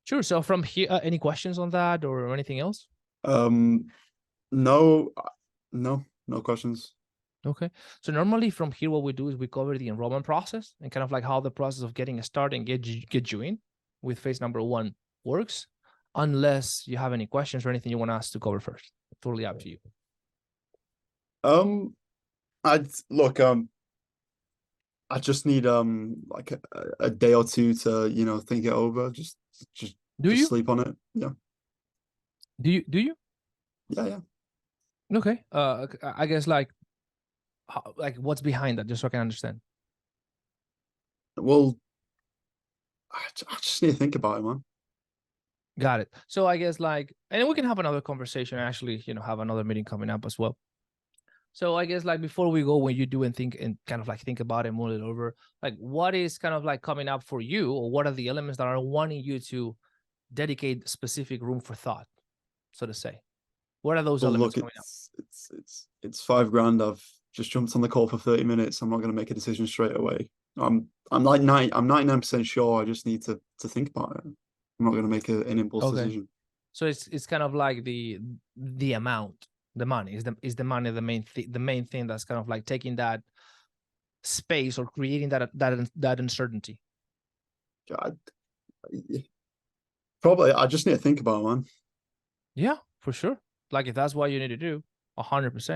Sure. So from here, any questions on that or anything else? No, no questions. Okay. So normally from here, what we do is we cover the enrollment process and kind of like how the process of getting started and get you in with phase number one works, unless you have any questions or anything you want us to cover first. Totally up to you. I'd look, I just need like a day or two to, think it over. Just Do just you? sleep on it. Yeah. Do you? Yeah, yeah. Okay. I guess like what's behind that, just so I can understand. Well, I just need to think about it, man. Got it. So I guess like, and we can have another conversation. Actually, have another meeting coming up as well. So I guess like before we go, when you do and think and kind of like think about it, mull it over, like what is kind of like coming up for you, or what are the elements that are wanting you to dedicate specific room for thought, so to say? What are those Well, elements look, coming up? it's 5 grand. I've just jumped on the call for 30 minutes. I'm not going to make a decision straight away. I'm 99% sure. I just need to think about it. I'm not going to make an impulse Okay. decision. So it's kind of like the amount, the money is the money, the main thing that's kind of like taking that space or creating that uncertainty. I, Probably I just need to think about it, man. Yeah, for sure. Like if that's what you need to do, 100%.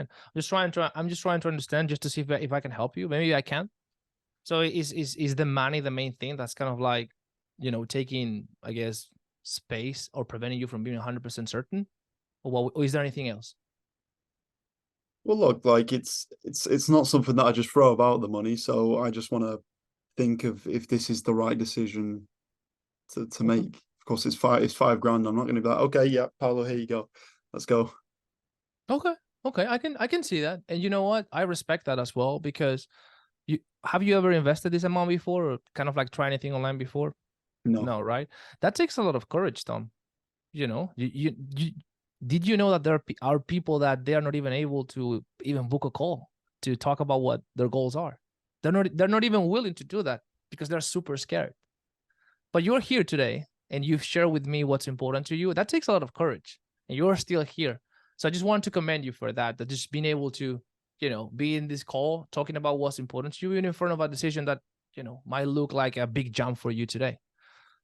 I'm just trying to understand, just to see if I can help you. Maybe I can. So is the money the main thing that's kind of like, taking, I guess, space or preventing you from being 100% certain, or is there anything else? Well, look, like it's not something that I just throw about the money. So I just want to think of if this is the right decision to Okay. make. Of course, it's 5 grand. I'm not going to be like, okay, yeah, Paolo, here you go, let's go. Okay. Okay. I can see that. And you know what? I respect that as well, because have you ever invested this amount before, or kind of like try anything online before? No, No, right? That takes a lot of courage, Tom. Did you know that there are people that they are not even able to even book a call to talk about what their goals are? They're not even willing to do that because they're super scared. But you're here today and you've shared with me what's important to you. That takes a lot of courage, and you're still here. So I just want to commend you for that just being able to, be in this call talking about what's important to you in front of a decision that, might look like a big jump for you today.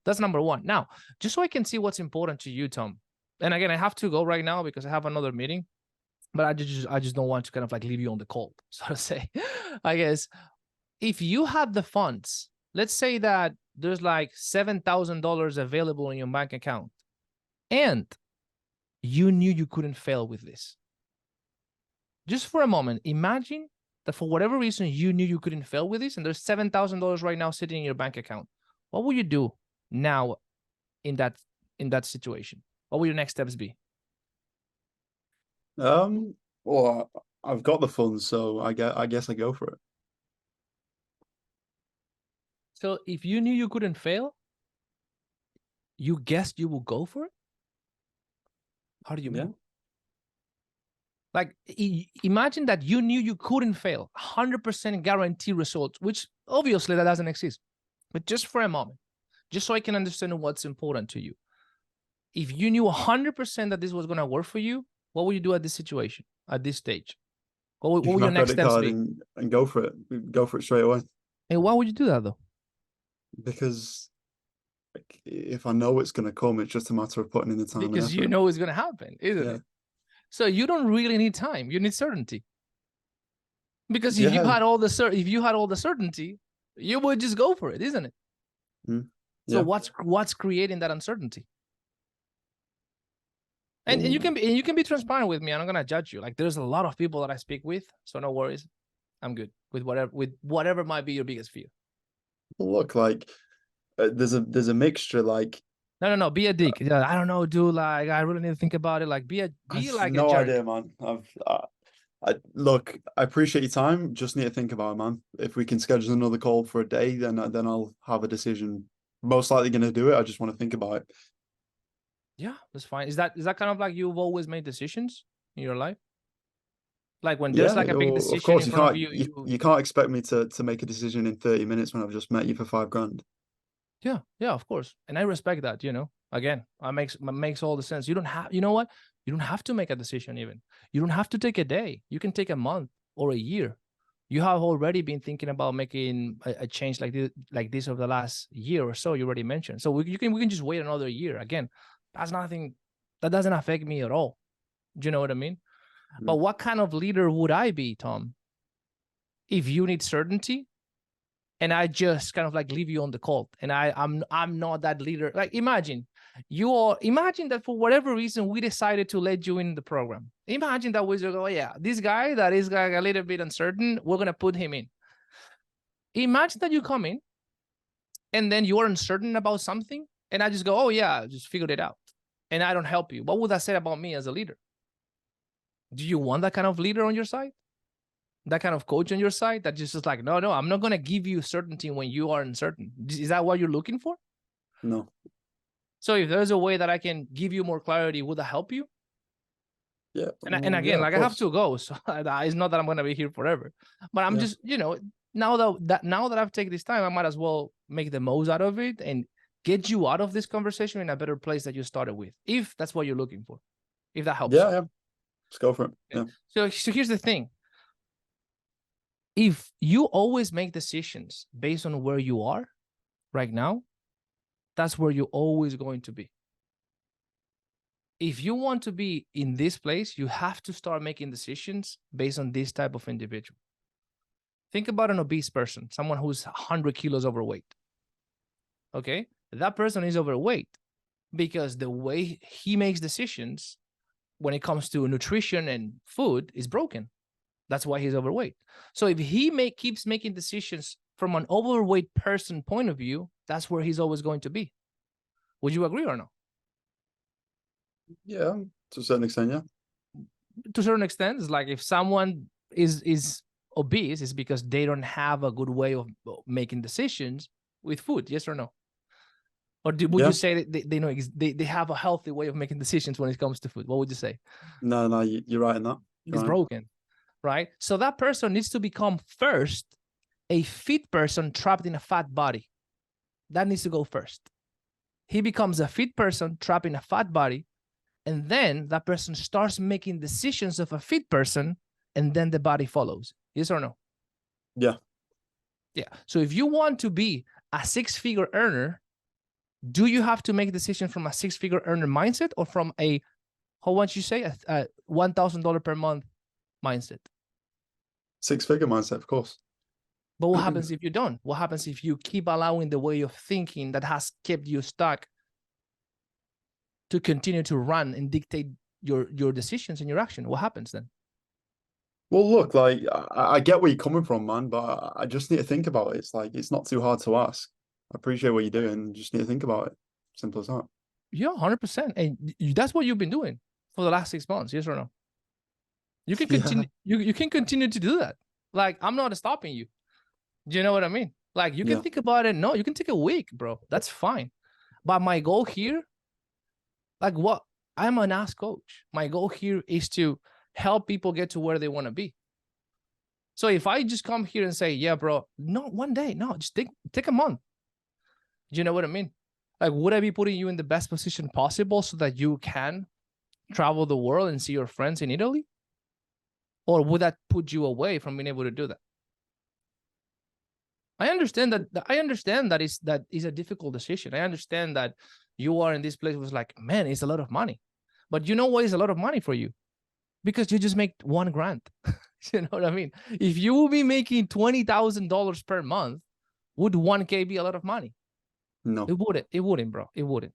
That's number one. Now, just so I can see what's important to you, Tom. And again, I have to go right now because I have another meeting, but I just don't want to kind of like leave you on the cold, so to say. I guess if you had the funds, let's say that there's like $7,000 available in your bank account, and you knew you couldn't fail with this. Just for a moment, imagine that for whatever reason you knew you couldn't fail with this, and there's $7,000 right now sitting in your bank account. What would you do now in that situation? What will your next steps be? well, I've got the funds, so I guess I go for it. So if you knew you couldn't fail, you guessed you will go for it? How do you mean? Yeah. Like, imagine that you knew you couldn't fail, 100% guarantee results, which obviously that doesn't exist. But just for a moment, just so I can understand what's important to you. If you knew 100% that this was going to work for you, what would you do at this situation, at this stage? What Use would my your next credit steps card be? and go for it. Go for it straight away. And why would you do that, though? Because like, if I know it's going to come, it's just a matter of putting in the time and Because you effort. know it's going to happen, isn't Yeah. it? So you don't really need time. You need certainty. Because if you Yeah. had all the certainty, you would just go for it, isn't it? So Yeah. what's creating that uncertainty? And you can be transparent with me. I'm not gonna judge you. Like there's a lot of people that I speak with, so no worries. I'm good with whatever might be your biggest fear. Look, like there's a mixture. Like No. Be a dick. Yeah, I don't know, dude. Like I really need to think about it. Like be I've like a no jerk. idea, man. Look, I appreciate your time. Just need to think about it, man. If we can schedule another call for a day, then I'll have a decision. Most likely going to do it. I just want to think about it. Yeah, that's fine. Is that kind of like you've always made decisions in your life? Like when there's Yeah, like a big well, of decision course in you front of can't you, you can't expect me to make a decision in 30 minutes when I've just met you for 5 grand. yeah, of course. And I respect that, Again, makes all the sense. You don't have, you know what? You don't have to make a decision even. You don't have to take a day. You can take a month or a year. You have already been thinking about making a change like this over the last year or so. You already mentioned. So we can just wait another year. Again, that's nothing. That doesn't affect me at all. Do you know what I mean? But what kind of leader would I be, Tom? If you need certainty, and I just kind of like leave you on the cold, and I'm not that leader. Like imagine that for whatever reason we decided to let you in the program. Imagine that we just go, oh, yeah, this guy that is like a little bit uncertain, we're gonna put him in. Imagine that you come in, and then you're uncertain about something, and I just go, oh yeah, just figured it out, and I don't help you. What would that say about me as a leader? Do you want that kind of leader on your side? That kind of coach on your side that just is like, no, I'm not going to give you certainty when you are uncertain. Is that what you're looking for? No. So if there's a way that I can give you more clarity, would that help you? Yeah. And again, yeah, like I have to go. So it's not that I'm going to be here forever, but I'm just, now that I've taken this time, I might as well make the most out of it and get you out of this conversation in a better place that you started with, if that's what you're looking for, if that helps. Yeah. Let's go for it. Yeah. So here's the thing. If you always make decisions based on where you are right now, that's where you're always going to be. If you want to be in this place, you have to start making decisions based on this type of individual. Think about an obese person, someone who's 100 kilos overweight. Okay, that person is overweight because the way he makes decisions when it comes to nutrition and food is broken. That's why he's overweight. So if he keeps making decisions from an overweight person point of view, that's where he's always going to be. Would you agree or no? Yeah, to a certain extent, yeah. To a certain extent, it's like if someone is obese, it's because they don't have a good way of making decisions with food. Yes or no? Or would you say that they know they have a healthy way of making decisions when it comes to food? What would you say? No, you're right in that. It's broken, right? So that person needs to become first a fit person trapped in a fat body. That needs to go first. He becomes a fit person trapped in a fat body, and then that person starts making decisions of a fit person, and then the body follows. Yes or no? Yeah. So if you want to be a six-figure earner, do you have to make a decision from a six-figure earner mindset or from a, how much you say, a $1,000 per month mindset? Six-figure mindset, of course. But what happens if you don't? What happens if you keep allowing the way of thinking that has kept you stuck to continue to run and dictate your decisions and your action? What happens then? Well, look, like I get where you're coming from, man, but I just need to think about it. It's like it's not too hard to ask. I appreciate what you're doing. Just need to think about it. Simple as that. Yeah, 100%. And that's what you've been doing for the last 6 months. Yes or no? You can continue. You can continue to do that. Like I'm not stopping you. Do you know what I mean? Like you can think about it. No, you can take a week, bro. That's fine. But my goal here, like I'm an ass coach. My goal here is to help people get to where they want to be. So if I just come here and say, yeah, bro, no, one day, no, just take a month. Do you know what I mean? Like, would I be putting you in the best position possible so that you can travel the world and see your friends in Italy? Or would that put you away from being able to do that? I understand that is a difficult decision. I understand that you are in this place was like, man, it's a lot of money. But you know what is a lot of money for you? Because you just make $1,000. You know what I mean? If you will be making $20,000 per month, would 1K be a lot of money? No. It wouldn't, bro. It wouldn't.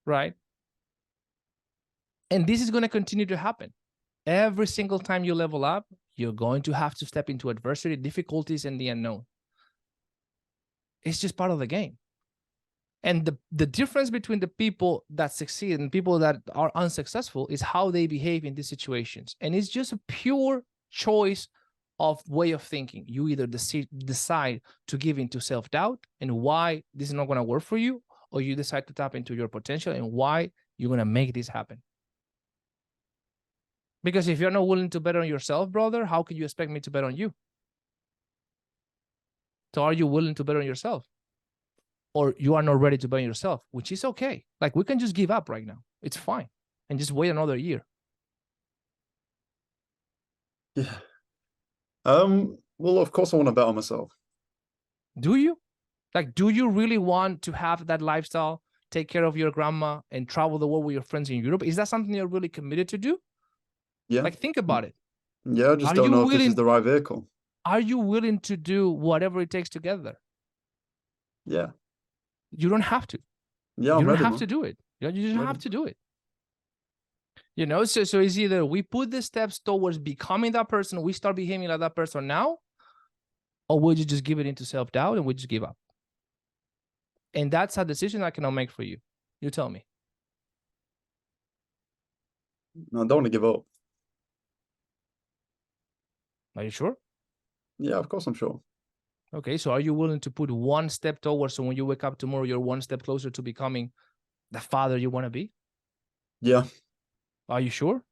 Right? And this is going to continue to happen. Every single time you level up, you're going to have to step into adversity, difficulties, and the unknown. It's just part of the game. And the difference between the people that succeed and people that are unsuccessful is how they behave in these situations. And it's just a pure choice of way of thinking. You either decide to give into self-doubt and why this is not going to work for you, or you decide to tap into your potential and why you're going to make this happen. Because if you're not willing to bet on yourself, brother, how can you expect me to bet on you? So are you willing to bet on yourself? or you are not ready to blame yourself, which is okay. Like, we can just give up right now. It's fine. And just wait another year. Yeah. Well, of course I want to bet on myself. Do you? Like, do you really want to have that lifestyle, take care of your grandma, and travel the world with your friends in Europe? Is that something you're really committed to do? Yeah. Like, think about it. Yeah, I just don't know if this is the right vehicle. Are you willing to do whatever it takes to get there? Yeah. You don't have to. Yeah, you I'm don't ready, have man. to do it. You just Ready. have to do it. You know, so it's either we put the steps towards becoming that person, we start behaving like that person now, or would you just give it into self-doubt and we just give up? And that's a decision I cannot make for you. You tell me. No, I don't want to give up. Are you sure? Yeah, of course I'm sure. Okay, so are you willing to put one step towards, so when you wake up tomorrow, you're one step closer to becoming the father you want to be? Yeah. Are you sure?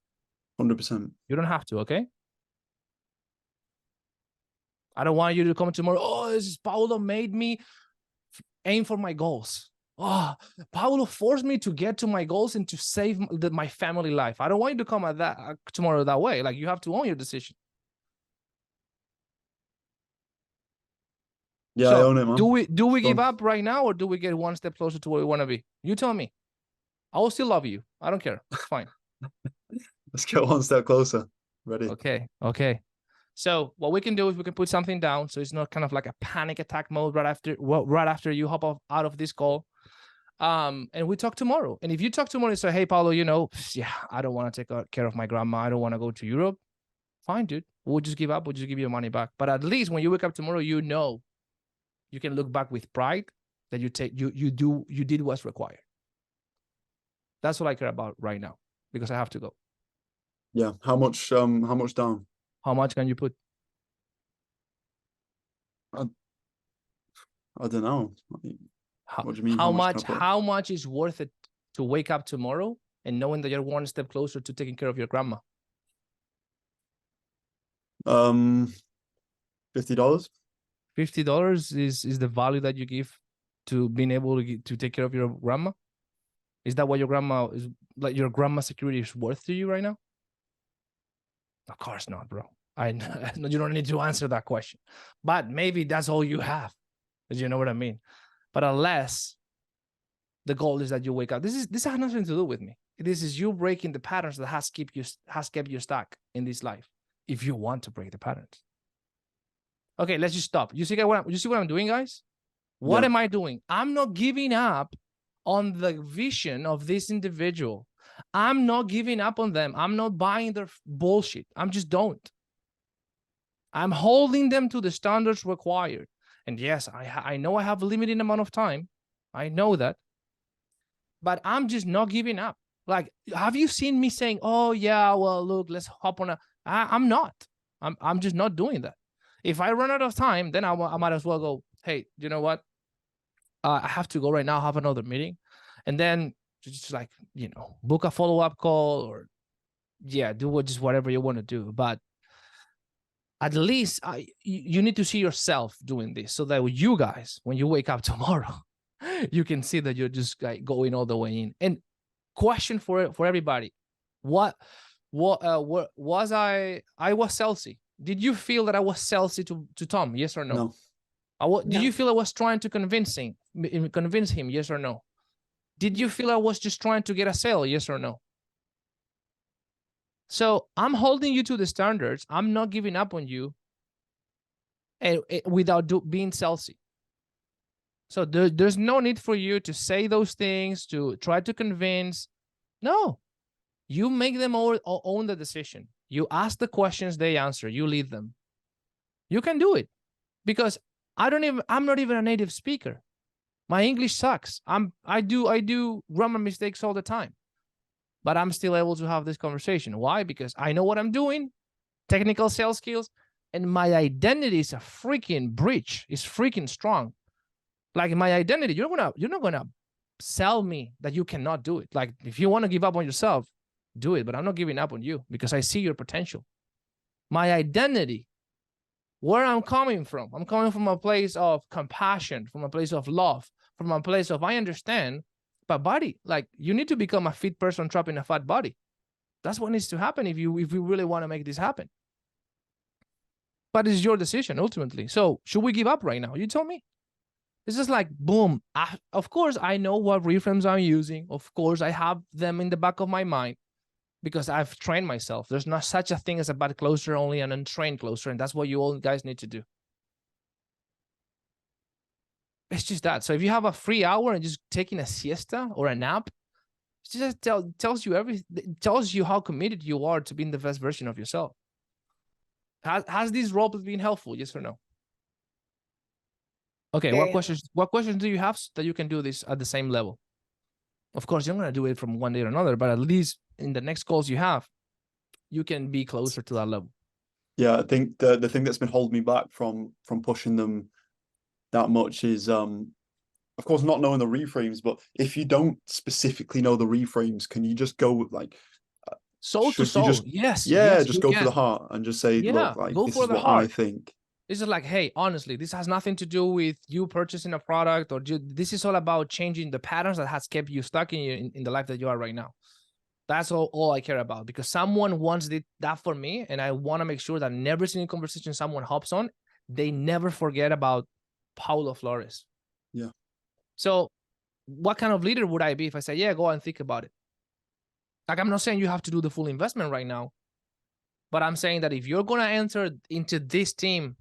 100%. You don't have to, okay? I don't want you to come tomorrow. Oh, this is Paulo made me aim for my goals. Oh, Paulo forced me to get to my goals and to save my family life. I don't want you to come at that tomorrow that way. Like, you have to own your decision. Yeah, So I own it, man. do we give up right now, or do we get one step closer to where we want to be? You tell me. I will still love you. I don't care. It's fine. Let's get one step closer. Ready? Okay. So what we can do is we can put something down, so it's not kind of like a panic attack mode right after you hop out of this call. And we talk tomorrow. And if you talk tomorrow and say, hey, Paulo, yeah, I don't want to take care of my grandma. I don't want to go to Europe. Fine, dude. We'll just give up. We'll just give you your money back. But at least when you wake up tomorrow, you know you can look back with pride that you did what's required. That's what I care about right now, because I have to go. Yeah. How much down? How much can you put? I don't know. What do you mean? How much is worth it to wake up tomorrow and knowing that you're one step closer to taking care of your grandma? $50. $50 is the value that you give to being able to take care of your grandma? Is that what your grandma security is worth to you right now? Of course not, bro. You don't need to answer that question, but maybe that's all you have. You know what I mean? But unless the goal is that you wake up, this has nothing to do with me. This is you breaking the patterns that has kept you stuck in this life. If you want to break the patterns. Okay, let's just stop. You see what I'm doing, guys? What am I doing? I'm not giving up on the vision of this individual. I'm not giving up on them. I'm not buying their bullshit. I'm just don't. I'm holding them to the standards required. And yes, I know I have a limited amount of time. I know that. But I'm just not giving up. Like, have you seen me saying, oh, yeah, well, look, let's hop on I'm not. I'm just not doing that. If I run out of time, then I might as well go, hey, you know what? I have to go right now, have another meeting. And then just like, book a follow-up call, or do just whatever you want to do. But at least you need to see yourself doing this, so that you guys, when you wake up tomorrow, you can see that you're just like going all the way in. And question for everybody: what was I was salesy? Did you feel that I was salesy to Tom? Yes or no? No. Did you feel I was trying to convince him? Yes or no? Did you feel I was just trying to get a sale? Yes or no? So I'm holding you to the standards. I'm not giving up on you, and without being salesy. So there's no need for you to say those things, to try to convince. No, you make them own the decision. You ask the questions, they answer. You lead them. You can do it, because I'm not even a native speaker. My English sucks. I do grammar mistakes all the time, but I'm still able to have this conversation. Why? Because I know what I'm doing, technical sales skills, and my identity is a freaking bridge. It's freaking strong. Like, my identity, you're not gonna sell me that you cannot do it. Like, if you want to give up on yourself, do it, but I'm not giving up on you, because I see your potential. My identity, where I'm coming from a place of compassion, from a place of love, from a place of I understand, but body, like you need to become a fit person trapped in a fat body. That's what needs to happen if you really want to make this happen. But it's your decision ultimately. So should we give up right now? You tell me. It's just like, boom. Of course, I know what reframes I'm using. Of course, I have them in the back of my mind because I've trained myself. There's not such a thing as a bad closer, only an untrained closer. And that's what you all guys need to do. It's just that. So if you have a free hour and just taking a siesta or a nap, it just tells you everything. It tells you how committed you are to being the best version of yourself. Has these roles been helpful? Yes or no? Okay, Yeah. what questions do you have that you can do this at the same level? Of course, you're gonna do it from one day to another, but at least in the next calls you have, you can be closer to that level. Yeah, I think the thing that's been holding me back from pushing them that much is of course not knowing the reframes, but if you don't specifically know the reframes, can you just go like soul to soul? Yes, just go for the heart and just say, look, like this is what I think. It's just like, hey, honestly, this has nothing to do with you purchasing a product, or this is all about changing the patterns that has kept you stuck in the life that you are right now. That's all I care about, because someone once did that for me, and I want to make sure that in every single conversation someone hops on, they never forget about Paulo Flores. Yeah. So what kind of leader would I be if I say, yeah, go and think about it? Like, I'm not saying you have to do the full investment right now, but I'm saying that if you're going to enter into this team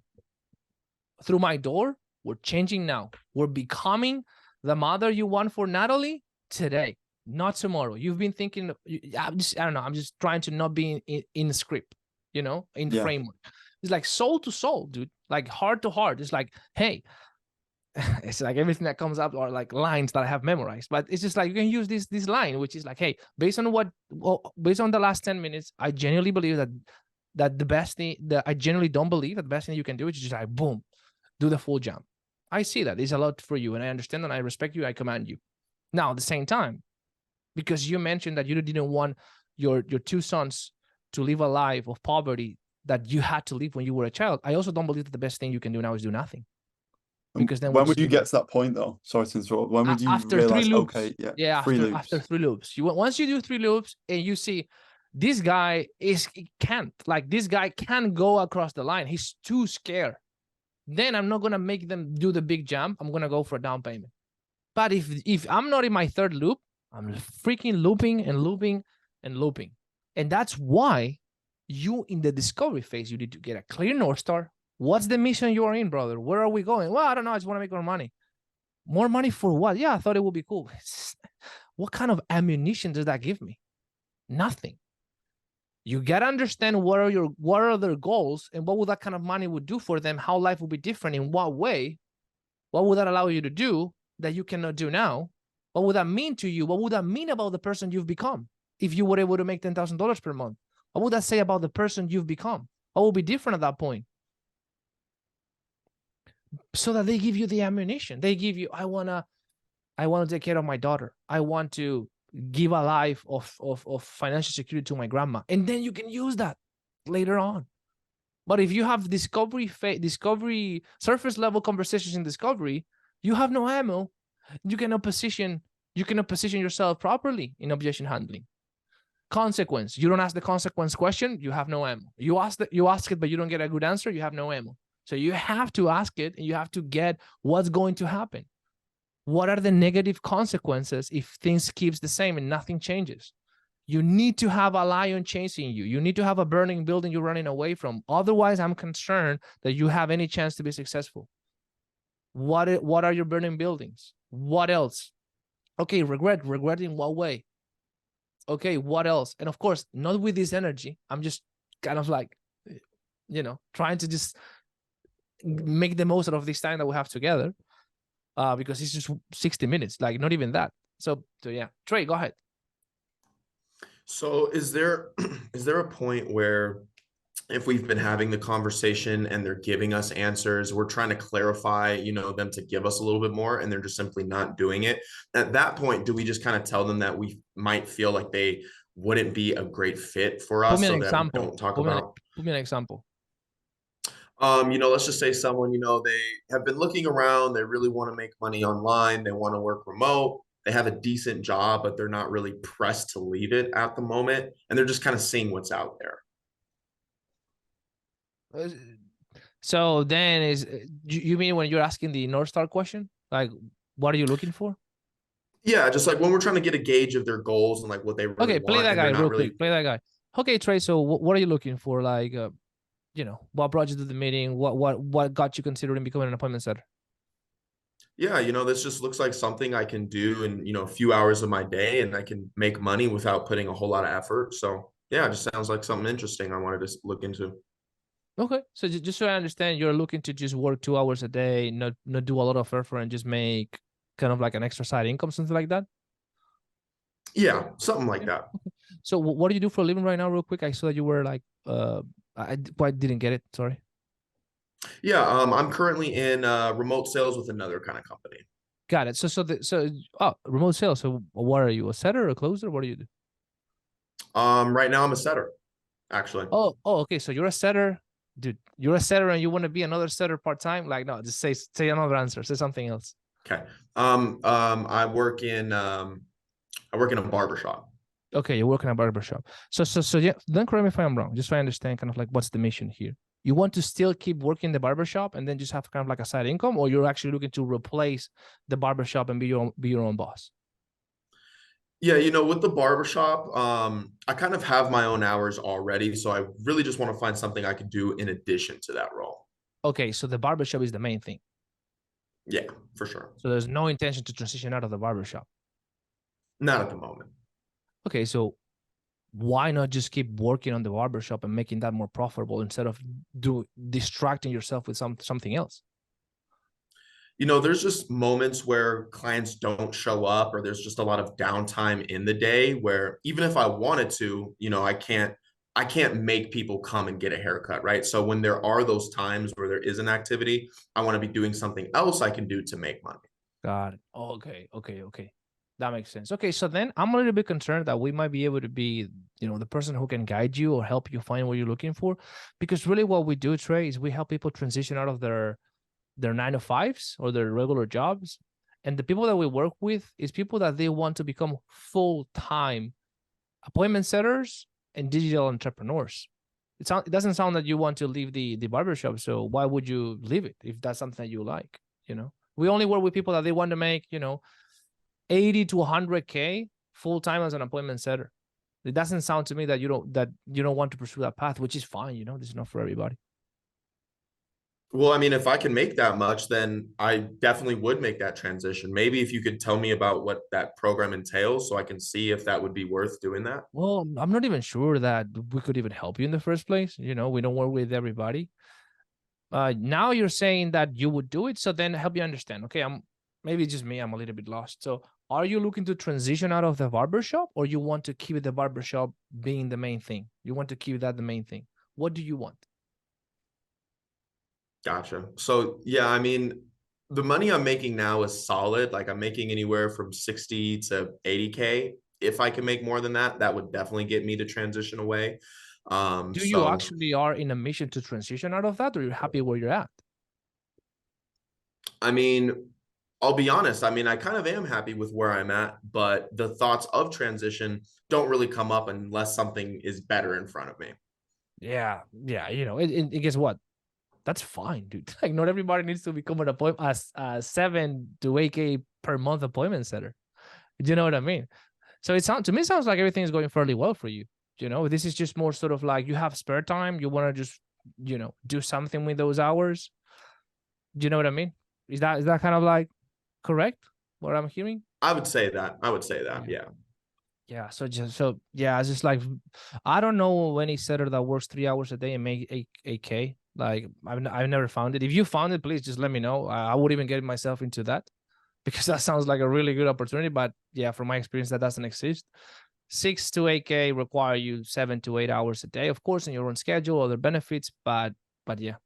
through my door, we're changing now. We're becoming the mother you want for Natalie today, not tomorrow. You've been thinking, I don't know. I'm just trying to not be in script, in framework. It's like soul to soul, dude, like heart to heart. It's like, hey, it's like everything that comes up are like lines that I have memorized, but it's just like, you can use this line, which is like, hey, based on the last 10 minutes, I genuinely believe that the best thing that I genuinely don't believe that the best thing you can do is just like, boom, do the full jump. I see that it's a lot for you, and I understand, and I respect you. I command you. Now, at the same time, because you mentioned that you didn't want your two sons to live a life of poverty that you had to live when you were a child, I also don't believe that the best thing you can do now is do nothing. Because then when would you get to that point, though? Sorry to interrupt. When would you realize, okay, after 3 loops, once you do 3 loops and you see this guy this guy can't go across the line, he's too scared, then I'm not gonna make them do the big jump. I'm gonna go for a down payment. But if I'm not in my 3rd loop, I'm freaking looping and looping and looping. And that's why you, in the discovery phase, you need to get a clear North Star. What's the mission you are in, brother? Where are we going? Well, I don't know. I just want to make more money. More money for what? Yeah, I thought it would be cool. What kind of ammunition does that give me? Nothing. You got to understand what are their goals, and what would that kind of money would do for them, how life will be different, in what way, what would that allow you to do that you cannot do now? What would that mean to you? What would that mean about the person you've become if you were able to make $10,000 per month? What would that say about the person you've become? What will be different at that point? So that they give you the ammunition. They give you, I want to take care of my daughter. I want to give a life of financial security to my grandma. And then you can use that later on. But if you have discovery, surface level conversations in discovery, you have no ammo. You cannot position yourself properly in objection handling. Consequence. You don't ask the consequence question, you have no ammo. You ask it, but you don't get a good answer, you have no ammo. So you have to ask it, and you have to get what's going to happen. What are the negative consequences if things keeps the same and nothing changes? You need to have a lion chasing you. You need to have a burning building you're running away from. Otherwise, I'm concerned that you have any chance to be successful. What are your burning buildings? What else? Okay, regret in what way? Okay, what else? And of course, not with this energy. I'm just kind of like, trying to just make the most out of this time that we have together, because it's just 60 minutes, like not even that. So yeah, Trey, go ahead. So is there a point where, if we've been having the conversation and they're giving us answers, we're trying to clarify, them to give us a little bit more, and they're just simply not doing it? At that point, do we just kind of tell them that we might feel like they wouldn't be a great fit for us, so that we don't talk about? Put me an example. Let's just say someone, they have been looking around, they really want to make money online, they want to work remote, they have a decent job, but they're not really pressed to leave it at the moment, and they're just kind of seeing what's out there. So then you mean when you're asking the North Star question, like what are you looking for? Yeah, just like when we're trying to get a gauge of their goals and like what they really Okay, play want, that and guy they're not real really. quick. Play that guy. Okay, Trey. So what are you looking for? Like, what brought you to the meeting? What got you considering becoming an appointment setter? Yeah, this just looks like something I can do in, a few hours of my day, and I can make money without putting a whole lot of effort. So yeah, it just sounds like something interesting I wanted to look into. Okay, so just so I understand, you're looking to just work 2 hours a day, not do a lot of effort, and just make kind of like an extra side income, something like that. Yeah, something like that. So what do you do for a living right now, real quick? I saw that you were like, I quite didn't get it. Sorry. Yeah, I'm currently in remote sales with another kind of company. Got it. Remote sales. So what are you, a setter or a closer? What do you do? Right now I'm a setter, actually. Oh, okay. So you're a setter, dude. You're a setter, and you want to be another setter part time? Like, no, just say another answer. Say something else. Okay. I work in a barbershop. Okay, you're working at a barbershop. So yeah. Then correct me if I'm wrong. Just so I understand, kind of like what's the mission here. You want to still keep working the barbershop and then just have kind of like a side income, or you're actually looking to replace the barbershop and be your own boss? Yeah, with the barbershop, I kind of have my own hours already, so I really just want to find something I could do in addition to that role. Okay, so the barbershop is the main thing. Yeah, for sure. So there's no intention to transition out of the barbershop. Not at the moment. Okay, so why not just keep working on the barbershop and making that more profitable instead of distracting yourself with something else? There's just moments where clients don't show up, or there's just a lot of downtime in the day where even if I wanted to, I can't make people come and get a haircut, right? So when there are those times where there is an activity, I want to be doing something else I can do to make money. Got it. Okay. That makes sense. Okay, so then I'm a little bit concerned that we might be able to be, the person who can guide you or help you find what you're looking for. Because really what we do, Trey, is we help people transition out of their 9 to 5s or their regular jobs. And the people that we work with is people that they want to become full-time appointment setters and digital entrepreneurs. It doesn't sound that you want to leave the barbershop. So why would you leave it if that's something that you like? We only work with people that they want to make, 80 to 100K full-time as an appointment setter. It doesn't sound to me that you don't want to pursue that path, which is fine. This is not for everybody. Well, I mean, if I can make that much, then I definitely would make that transition. Maybe if you could tell me about what that program entails so I can see if that would be worth doing that. Well, I'm not even sure that we could even help you in the first place. We don't work with everybody. Now you're saying that you would do it. So then help you understand. Okay, maybe just me. I'm a little bit lost. So are you looking to transition out of the barbershop, or you want to keep the barbershop being the main thing? You want to keep that the main thing. What do you want? Gotcha. So yeah, I mean, the money I'm making now is solid. Like I'm making anywhere from 60 to 80K. If I can make more than that, that would definitely get me to transition away. Do you actually are in a mission to transition out of that, or you're happy where you're at? I mean, I'll be honest. I mean, I kind of am happy with where I'm at, but the thoughts of transition don't really come up unless something is better in front of me. Yeah. And guess what? That's fine, dude. Like not everybody needs to become an appointment as 7 to 8K per month appointment setter. Do you know what I mean? So to me, it sounds like everything is going fairly well for you. This is just more sort of like you have spare time. You want to just, do something with those hours. Do you know what I mean? Is that kind of like correct? What I'm hearing? I would say that. Yeah. Yeah. So it's just like, I don't know any setter that works 3 hours a day and make 8K. Like I've never found it. If you found it, please just let me know. I would even get myself into that, because that sounds like a really good opportunity. But yeah, from my experience, that doesn't exist. 6 to 8K require you 7 to 8 hours a day, of course, in your own schedule, other benefits. But yeah.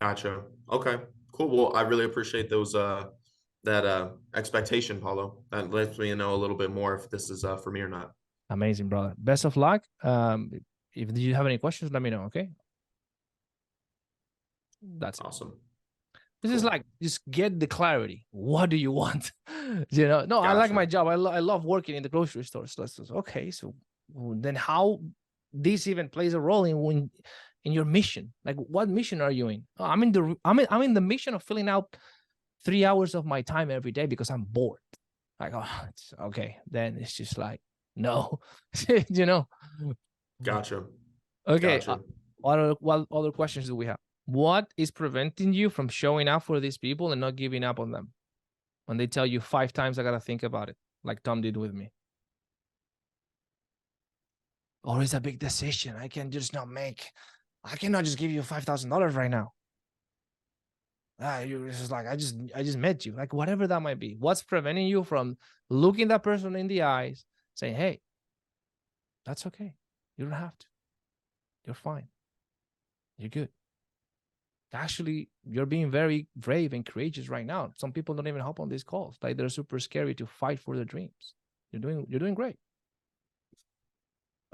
Gotcha. Okay, cool. Well, I really appreciate that expectation, Paulo. That lets me know a little bit more if this is for me or not. Amazing, brother. Best of luck. If you have any questions, let me know. Okay. That's it. Awesome. This is Cool. like, just get the clarity. What do you want? You know, no, I like Gotcha. my job. I love working in the grocery store. So it's just, okay, so then how this even plays a role in your mission? Like, what mission are you in? Oh, I'm in the mission of filling out 3 hours of my time every day because I'm bored. Like, oh, it's okay. Then it's just like, no, you know. Gotcha. Okay. Gotcha. What other questions do we have? What is preventing you from showing up for these people and not giving up on them when they tell you 5 times, I got to think about it, like Tom did with me? Or it's a big decision I can just not make. I cannot just give you $5,000 right now. You're just like, I just met you. Like, whatever that might be. What's preventing you from looking that person in the eyes, saying, hey, that's okay. You don't have to. You're fine. You're good. Actually, you're being very brave and courageous right now. Some people don't even hop on these calls. Like, they're super scary to fight for their dreams. You're doing great.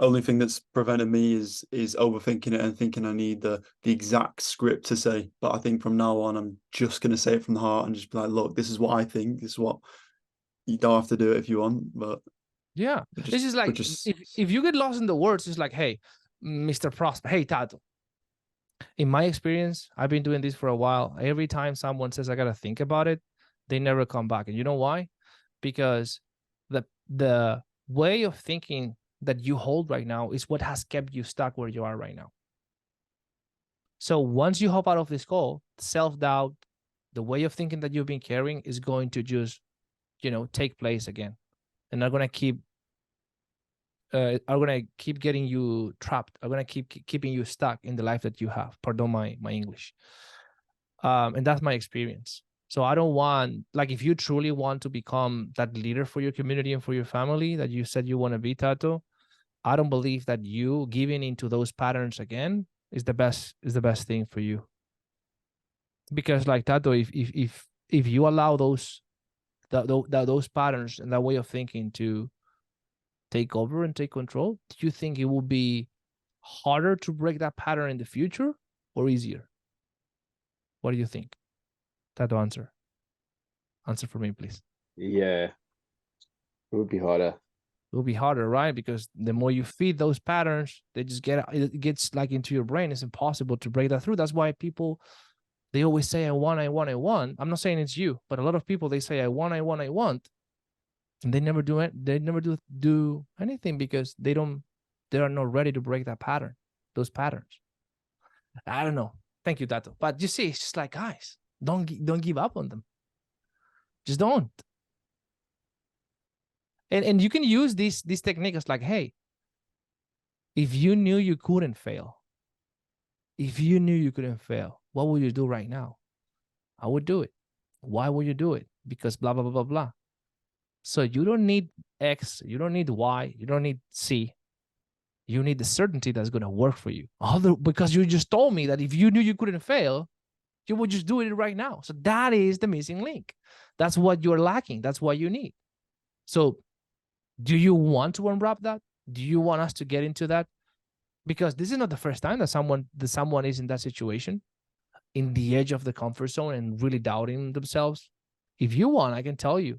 Only thing that's prevented me is overthinking it and thinking I need the exact script to say. But I think from now on, I'm just gonna say it from the heart and just be like, look, this is what I think. This is what, you don't have to do it if you want, but yeah, this is like, if you get lost in the words, it's like, hey, Mr. Prosper, hey, Tato. In my experience, I've been doing this for a while. Every time someone says I gotta think about it, they never come back. And you know why? Because the way of thinking that you hold right now is what has kept you stuck where you are right now. So once you hop out of this call, self-doubt, the way of thinking that you've been carrying is going to just, take place again. And they're gonna keep getting you trapped. Are gonna keep keeping you stuck in the life that you have. Pardon my English. And that's my experience. So I don't want, like, if you truly want to become that leader for your community and for your family that you said you want to be, Tato, I don't believe that you giving into those patterns again is the best thing for you. Because, like, Tato, if you allow those patterns and that way of thinking to take over and take control, do you think it will be harder to break that pattern in the future or easier? What do you think? Tato, answer for me, please. Yeah, it would be harder. It will be harder, right? Because the more you feed those patterns, it gets like into your brain. It's impossible to break that through. That's why people, they always say, I want. I'm not saying it's you, but a lot of people, they say, I want. And they never do it. They never do anything because they are not ready to break that pattern, those patterns. I don't know. Thank you, Tato. But you see, it's just like, guys, don't give up on them. Just don't. And you can use these techniques like, hey, if you knew you couldn't fail, what would you do right now? I would do it. Why would you do it? Because blah, blah, blah, blah, blah. So you don't need X, you don't need Y, you don't need C. You need the certainty that's going to work for you. Because you just told me that if you knew you couldn't fail, you would just do it right now. So that is the missing link. That's what you're lacking. That's what you need. So do you want to unwrap that? Do you want us to get into that? Because this is not the first time that someone is in that situation, in the edge of the comfort zone and really doubting themselves. If you want, I can tell you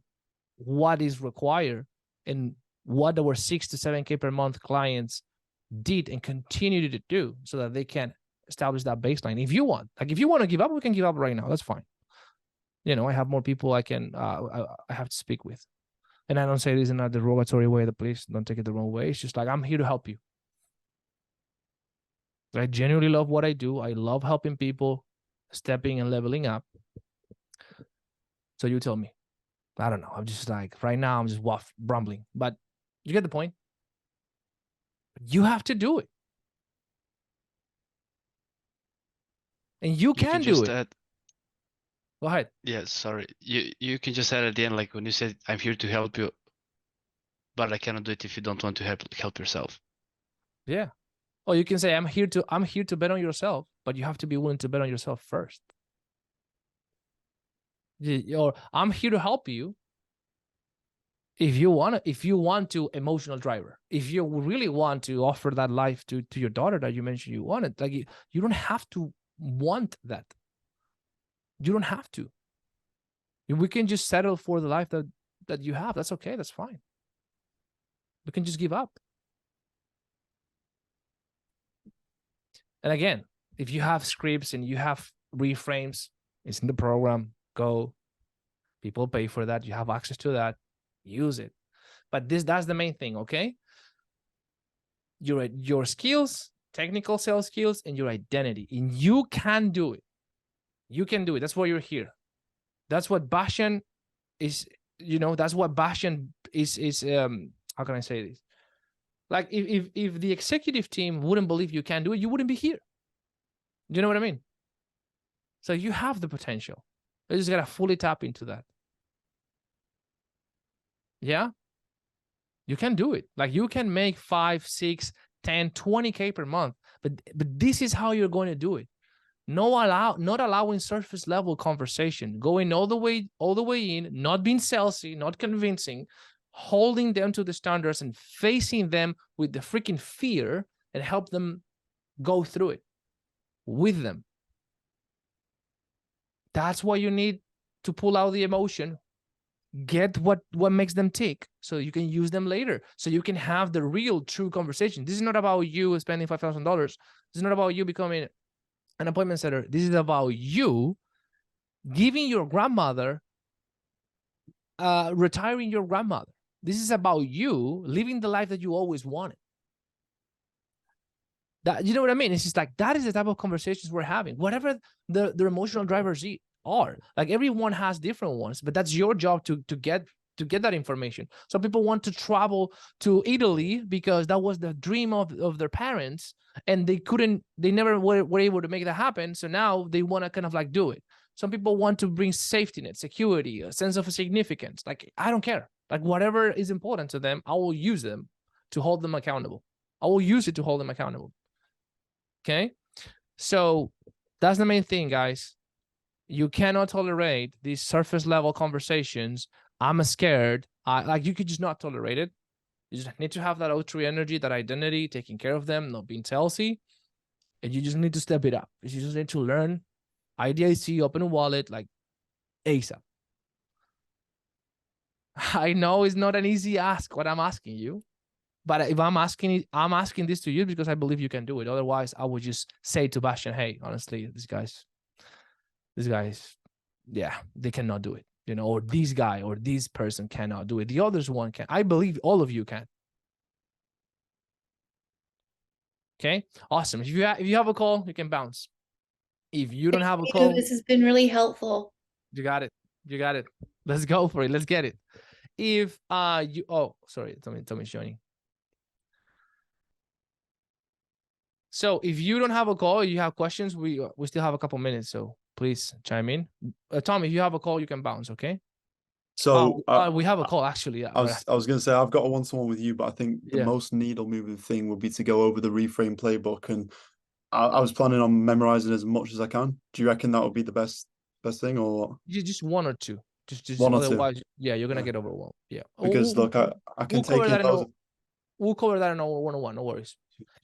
what is required and what our 6 to 7K per month clients did and continue to do so that they can establish that baseline. If you want, like, if you want to give up, we can give up right now. That's fine. I have more people I have to speak with. And I don't say this in a derogatory way, please don't take it the wrong way. It's just like, I'm here to help you. I genuinely love what I do. I love helping people stepping and leveling up. So you tell me. I don't know. I'm just like, right now, I'm just rumbling. But you get the point. You have to do it. And you can do it. Go ahead. Yeah, sorry. You can just add at the end, like when you said, I'm here to help you, but I cannot do it if you don't want to help yourself. Yeah. Or you can say, I'm here to bet on yourself, but you have to be willing to bet on yourself first. Or I'm here to help you if you want to emotional driver. If you really want to offer that life to your daughter that you mentioned you wanted, like, you don't have to want that. You don't have to. We can just settle for the life that you have. That's okay. That's fine. We can just give up. And again, if you have scripts and you have reframes, it's in the program. Go. People pay for that. You have access to that. Use it. But that's the main thing, okay? Your skills, technical sales skills, and your identity. And you can do it. You can do it. That's why you're here. That's what Bashan is, that's what Bashan is how can I say this? Like if the executive team wouldn't believe you can do it, you wouldn't be here. Do you know what I mean? So you have the potential. You just gotta fully tap into that. Yeah, you can do it. Like you can make 5, 6, 10, 20K per month, but this is how you're going to do it. Not allowing surface level conversation, going all the way in, not being salesy, not convincing, holding them to the standards and facing them with the freaking fear and help them go through it with them. That's why you need to pull out the emotion, get what makes them tick so you can use them later, so you can have the real true conversation. This is not about you spending $5,000. This is not about you becoming an appointment setter. This is about you giving your grandmother, retiring your grandmother. This is about you living the life that you always wanted. That, you know what I mean? It's just like, that is the type of conversations we're having. Whatever the emotional drivers are, like everyone has different ones, but that's your job to get that information. Some people want to travel to Italy because that was the dream of their parents, and they never were able to make that happen. So now they want to kind of like do it. Some people want to bring safety net, security, a sense of significance. Like, I don't care. Like, whatever is important to them, I will use them to hold them accountable. I will use it to hold them accountable. Okay? So that's the main thing, guys. You cannot tolerate these surface level conversations. I'm scared. Like, you could just not tolerate it. You just need to have that O3 energy, that identity, taking care of them, not being salesy. And you just need to step it up. You just need to learn IDIC, open a wallet, like ASAP. I know it's not an easy ask what I'm asking you, but if I'm asking this to you because I believe you can do it. Otherwise, I would just say to Bastian, hey, honestly, these guys, yeah, they cannot do it, or this guy or this person cannot do it. The others one can. I believe all of you can. Okay, awesome. If you have a call, you can bounce. If you don't have a call, this has been really helpful. You got it. Let's go for it. Let's get it. If sorry, Tommy's joining. So if you don't have a call, you have questions, we still have a couple minutes, so please chime in. Tom, if you have a call, you can bounce, okay? So we have a call actually. Yeah, I was going to say I've got a one-to-one with you, but I think the Yeah. most needle-moving thing would be to go over the reframe playbook, and I was planning on memorizing as much as I can. Do you reckon that would be the best thing, or what? just one or two? Just One or two. otherwise, yeah, you're gonna Yeah. get overwhelmed. Yeah. Because look, I can take in those. We'll cover that in our one-on-one. No worries.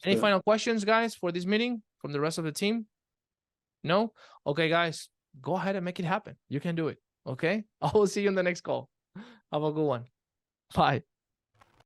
Any Yeah. final questions, guys, for this meeting from the rest of the team? No? Okay, guys, go ahead and make it happen. You can do it. Okay? I will see you in the next call. Have a good one. Bye.